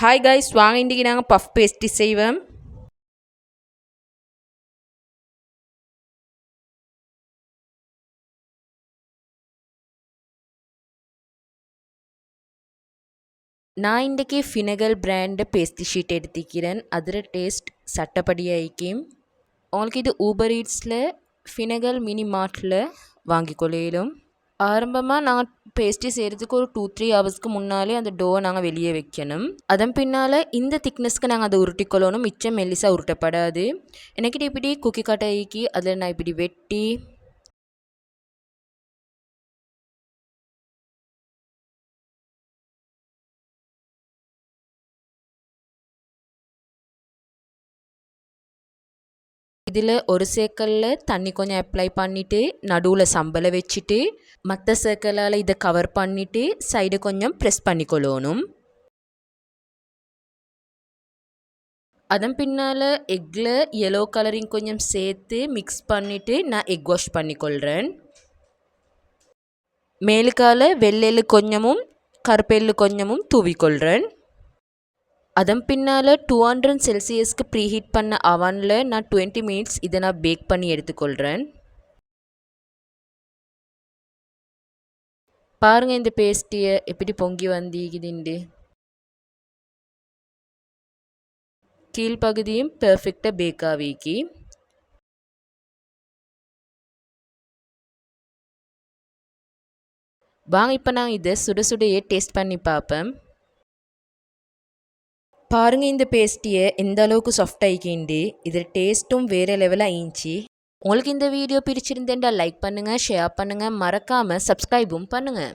Hi guys, வாங்க இன்றைக்கி நாங்கள் பஃப் பேஸ்ட்ரி செய்வோம். நான் இன்றைக்கி ஃபினகல் பிராண்டு பேஸ்ட்ரி ஷீட் எடுத்துக்கிறேன். அதில் டேஸ்ட் சட்டப்படியாயிக்கும். உங்களுக்கு இது ஊபர் ஈட்ஸில் ஃபினகல் மினி மார்ட்டில் வாங்கிக்கொள்ளும். ஆரம்பமாக நாங்கள் பேஸ்ட்ரி செய்கிறதுக்கு ஒரு 2-3 ஹவர்ஸ்க்கு முன்னாலே அந்த டோவை நாங்கள் வெளியே வைக்கணும். அதன் பின்னால் இந்த திக்னஸ்க்கு நாங்கள் அதை உருட்டிக்கொள்ளணும். மிச்சம் மெல்லிசாக உருட்டப்படாது. எனக்கிட்ட இப்படி குக்கி கட்டைக்கு அதில் நான் இப்படி வெட்டி இதில் ஒரு சேக்கலில் தண்ணி கொஞ்சம் அப்ளை பண்ணிவிட்டு நடுவில் சம்பலை வச்சுட்டு மற்ற சேக்கலால் இதை கவர் பண்ணிவிட்டு சைடு கொஞ்சம் ப்ரெஸ் பண்ணிக்கொள்ளணும். அதன் பின்னால் எக்கில் எல்லோ கலரிங் கொஞ்சம் சேர்த்து மிக்ஸ் பண்ணிவிட்டு நான் எக் வாஷ் பண்ணிக்கொள்கிறேன். மேலுக்கால வெள்ளெள்ளு கொஞ்சமும் கருப்பெள்ளு கொஞ்சமும் தூவிக்கொள்கிறேன். அதன் பின்னால் 200 செல்சியஸ்க்கு ப்ரீஹீட் பண்ண அவனில் நான் 20 மினிட்ஸ் இதை நான் பேக் பண்ணி எடுத்துக்கொள்கிறேன். பாருங்கள் இந்த பேஸ்ட்ரியை எப்படி பொங்கி வந்திக்குதுண்டு. கீழ்ப்பகுதியும் பெர்ஃபெக்டாக பேக் ஆகிக்கி. வாங்க இப்போ நான் இதை சுட சுடையே டேஸ்ட் பண்ணி பார்ப்பேன். பாருங்கள் இந்த பேஸ்ட்ரியை எந்த அளவுக்கு சாஃப்ட் ஆகிக்கிண்டு. இதில் டேஸ்ட்டும் வேறு லெவலில் ஆயிடுச்சு. உங்களுக்கு இந்த வீடியோ பிடிச்சிருந்தேன்டா லைக் பண்ணுங்கள், ஷேர் பண்ணுங்கள், மறக்காமல் சப்ஸ்கிரைபும் பண்ணுங்கள்.